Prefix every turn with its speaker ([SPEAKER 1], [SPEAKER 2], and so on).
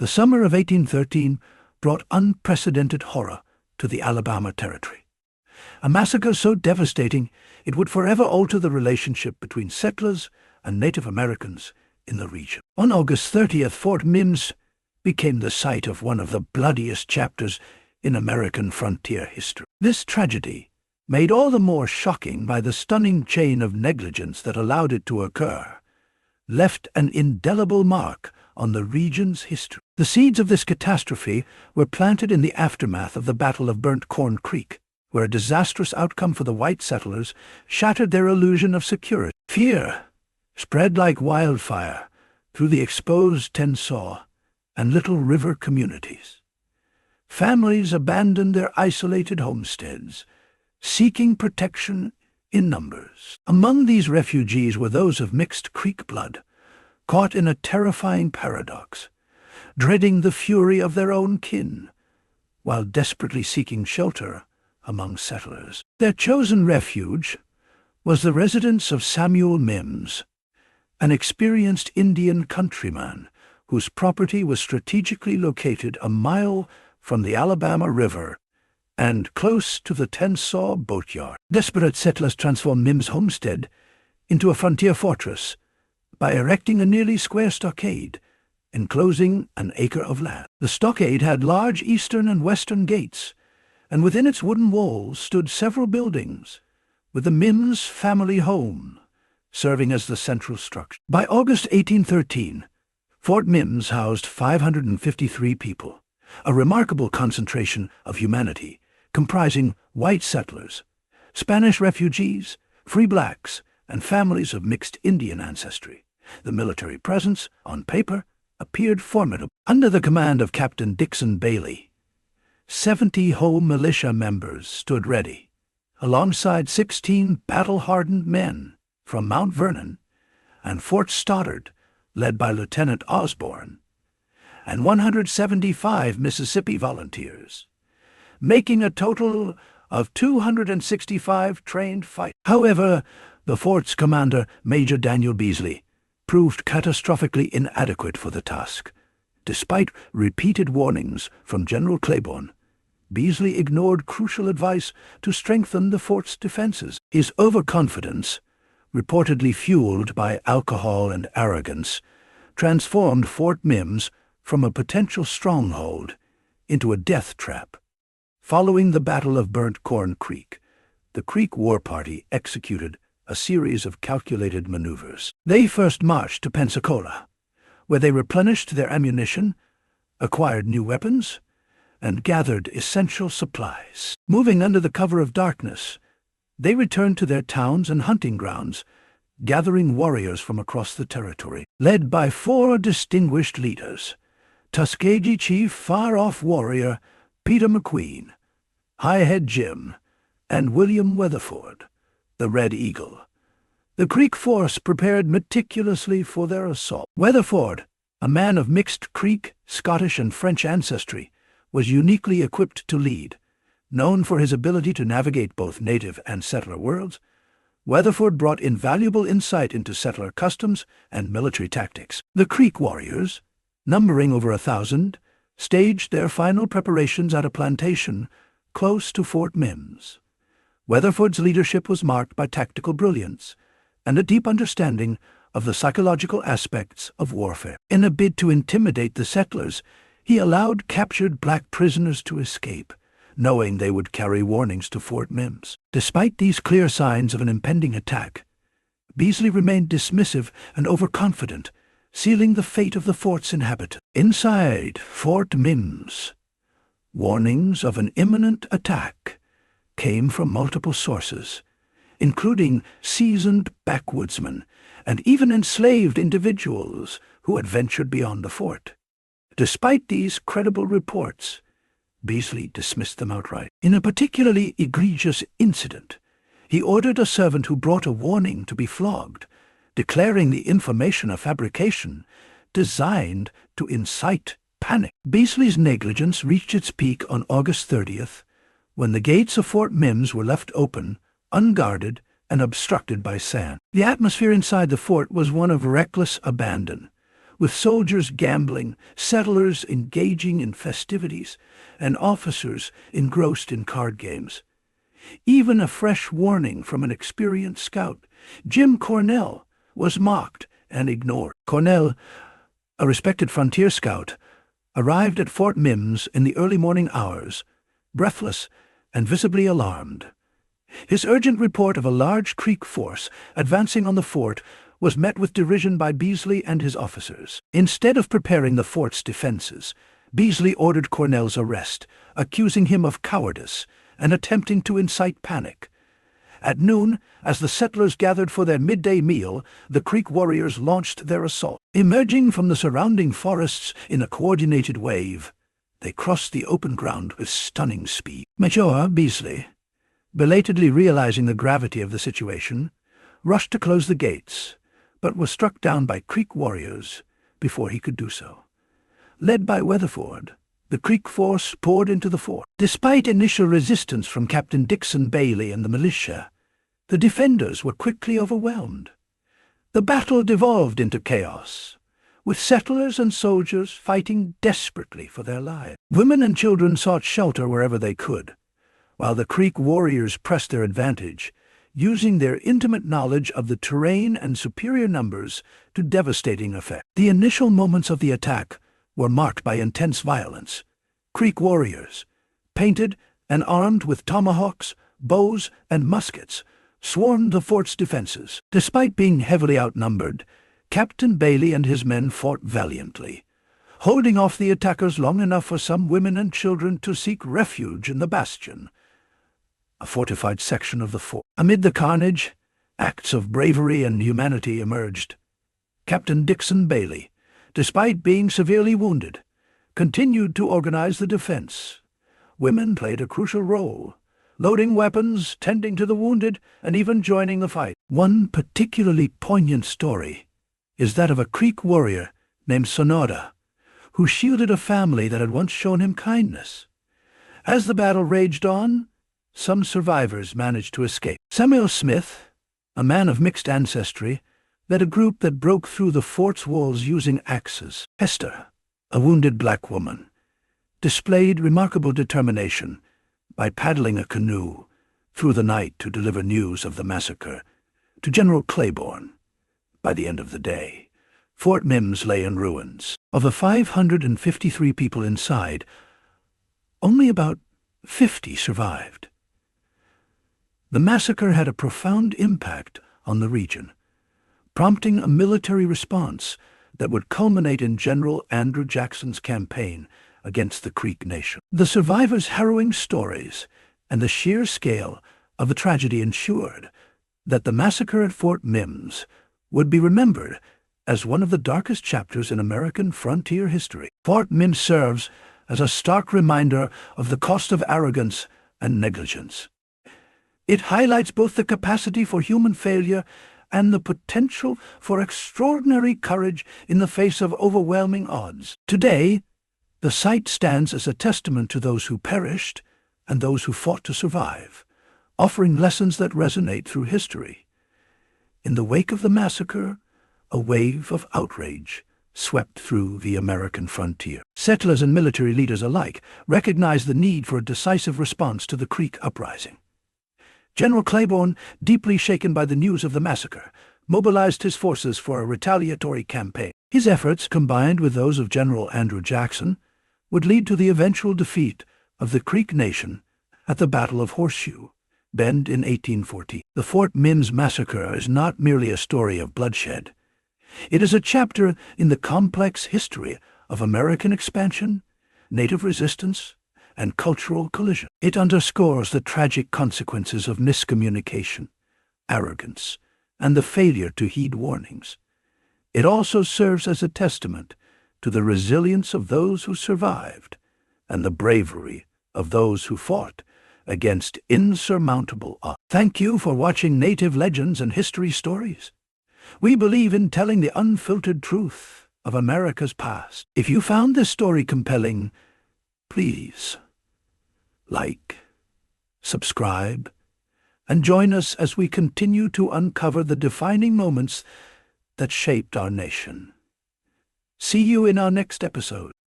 [SPEAKER 1] The summer of 1813 brought unprecedented horror to the Alabama Territory. A massacre so devastating it would forever alter the relationship between settlers and Native Americans in the region. On August 30th, Fort Mims became the site of one of the bloodiest chapters in American frontier history. This tragedy, made all the more shocking by the stunning chain of negligence that allowed it to occur, left an indelible mark on the region's history. The seeds of this catastrophe were planted in the aftermath of the Battle of Burnt Corn Creek, where a disastrous outcome for the white settlers shattered their illusion of security. Fear spread like wildfire through the exposed Tensaw and Little River communities. Families abandoned their isolated homesteads, seeking protection in numbers. Among these refugees were those of mixed Creek blood, caught in a terrifying paradox, dreading the fury of their own kin, while desperately seeking shelter among settlers. Their chosen refuge was the residence of Samuel Mims, an experienced Indian countryman whose property was strategically located a mile from the Alabama River and close to the Tensaw boatyard. Desperate settlers transformed Mims' homestead into a frontier fortress by erecting a nearly square stockade enclosing an acre of land. The stockade had large eastern and western gates, and within its wooden walls stood several buildings, with the Mims family home serving as the central structure. By August 1813, Fort Mims housed 553 people, a remarkable concentration of humanity comprising white settlers, Spanish refugees, free blacks, and families of mixed Indian ancestry. The military presence, on paper, appeared formidable. Under the command of Captain Dixon Bailey, 70 home militia members stood ready, alongside 16 battle-hardened men from Mount Vernon and Fort Stoddard, led by Lieutenant Osborne, and 175 Mississippi volunteers, making a total of 265 trained fighters. However, the fort's commander, Major Daniel Beasley, proved catastrophically inadequate for the task. Despite repeated warnings from General Claiborne, Beasley ignored crucial advice to strengthen the fort's defenses. His overconfidence, reportedly fueled by alcohol and arrogance, transformed Fort Mims from a potential stronghold into a death trap. Following the Battle of Burnt Corn Creek, the Creek War Party executed a series of calculated maneuvers. They first marched to Pensacola, where they replenished their ammunition, acquired new weapons, and gathered essential supplies. Moving under the cover of darkness, they returned to their towns and hunting grounds, gathering warriors from across the territory. Led by 4 distinguished leaders, Tuskegee Chief Far-Off Warrior Peter McQueen, Highhead Jim, and William Weatherford, the Red Eagle, the Creek force prepared meticulously for their assault. Weatherford, a man of mixed Creek, Scottish, and French ancestry, was uniquely equipped to lead. Known for his ability to navigate both native and settler worlds, Weatherford brought invaluable insight into settler customs and military tactics. The Creek warriors, numbering over 1,000, staged their final preparations at a plantation close to Fort Mims. Weatherford's leadership was marked by tactical brilliance and a deep understanding of the psychological aspects of warfare. In a bid to intimidate the settlers, he allowed captured black prisoners to escape, knowing they would carry warnings to Fort Mims. Despite these clear signs of an impending attack, Beasley remained dismissive and overconfident, sealing the fate of the fort's inhabitants. Inside Fort Mims, warnings of an imminent attack came from multiple sources, including seasoned backwoodsmen and even enslaved individuals who had ventured beyond the fort. Despite these credible reports, Beasley dismissed them outright. In a particularly egregious incident, he ordered a servant who brought a warning to be flogged, declaring the information a fabrication designed to incite panic. Beasley's negligence reached its peak on August 30th, when the gates of Fort Mims were left open, unguarded, and obstructed by sand. The atmosphere inside the fort was one of reckless abandon, with soldiers gambling, settlers engaging in festivities, and officers engrossed in card games. Even a fresh warning from an experienced scout, Jim Cornell, was mocked and ignored. Cornell, a respected frontier scout, arrived at Fort Mims in the early morning hours, breathless and visibly alarmed. His urgent report of a large Creek force advancing on the fort was met with derision by Beasley and his officers. Instead of preparing the fort's defenses, Beasley ordered Cornell's arrest, accusing him of cowardice and attempting to incite panic. At noon, as the settlers gathered for their midday meal, the Creek warriors launched their assault. Emerging from the surrounding forests in a coordinated wave, they crossed the open ground with stunning speed. Major Beasley, belatedly realizing the gravity of the situation, rushed to close the gates, but was struck down by Creek warriors before he could do so. Led by Weatherford, the Creek force poured into the fort. Despite initial resistance from Captain Dixon Bailey and the militia, the defenders were quickly overwhelmed. The battle devolved into chaos, with settlers and soldiers fighting desperately for their lives. Women and children sought shelter wherever they could, while the Creek warriors pressed their advantage, using their intimate knowledge of the terrain and superior numbers to devastating effect. The initial moments of the attack were marked by intense violence. Creek warriors, painted and armed with tomahawks, bows, and muskets, swarmed the fort's defenses. Despite being heavily outnumbered, Captain Bailey and his men fought valiantly, holding off the attackers long enough for some women and children to seek refuge in the bastion, a fortified section of the fort. Amid the carnage, acts of bravery and humanity emerged. Captain Dixon Bailey, despite being severely wounded, continued to organize the defense. Women played a crucial role, loading weapons, tending to the wounded, and even joining the fight. One particularly poignant story is that of a Creek warrior named Sonora, who shielded a family that had once shown him kindness. As the battle raged on, some survivors managed to escape. Samuel Smith, a man of mixed ancestry, led a group that broke through the fort's walls using axes. Hester, a wounded black woman, displayed remarkable determination by paddling a canoe through the night to deliver news of the massacre to General Claiborne. By the end of the day, Fort Mims lay in ruins. Of the 553 people inside, only about 50 survived. The massacre had a profound impact on the region, prompting a military response that would culminate in General Andrew Jackson's campaign against the Creek Nation. The survivors' harrowing stories and the sheer scale of the tragedy ensured that the massacre at Fort Mims would be remembered as one of the darkest chapters in American frontier history. Fort Mims serves as a stark reminder of the cost of arrogance and negligence. It highlights both the capacity for human failure and the potential for extraordinary courage in the face of overwhelming odds. Today, the site stands as a testament to those who perished and those who fought to survive, offering lessons that resonate through history. In the wake of the massacre, a wave of outrage swept through the American frontier. Settlers and military leaders alike recognized the need for a decisive response to the Creek uprising. General Claiborne, deeply shaken by the news of the massacre, mobilized his forces for a retaliatory campaign. His efforts, combined with those of General Andrew Jackson, would lead to the eventual defeat of the Creek Nation at the Battle of Horseshoe Bend in 1814. The Fort Mims Massacre is not merely a story of bloodshed. It is a chapter in the complex history of American expansion, native resistance, and cultural collision. It underscores the tragic consequences of miscommunication, arrogance, and the failure to heed warnings. It also serves as a testament to the resilience of those who survived and the bravery of those who fought against insurmountable odds. Thank you for watching Native Legends and History Stories. We believe in telling the unfiltered truth of America's past. If you found this story compelling, please like, subscribe, and join us as we continue to uncover the defining moments that shaped our nation. See you in our next episode.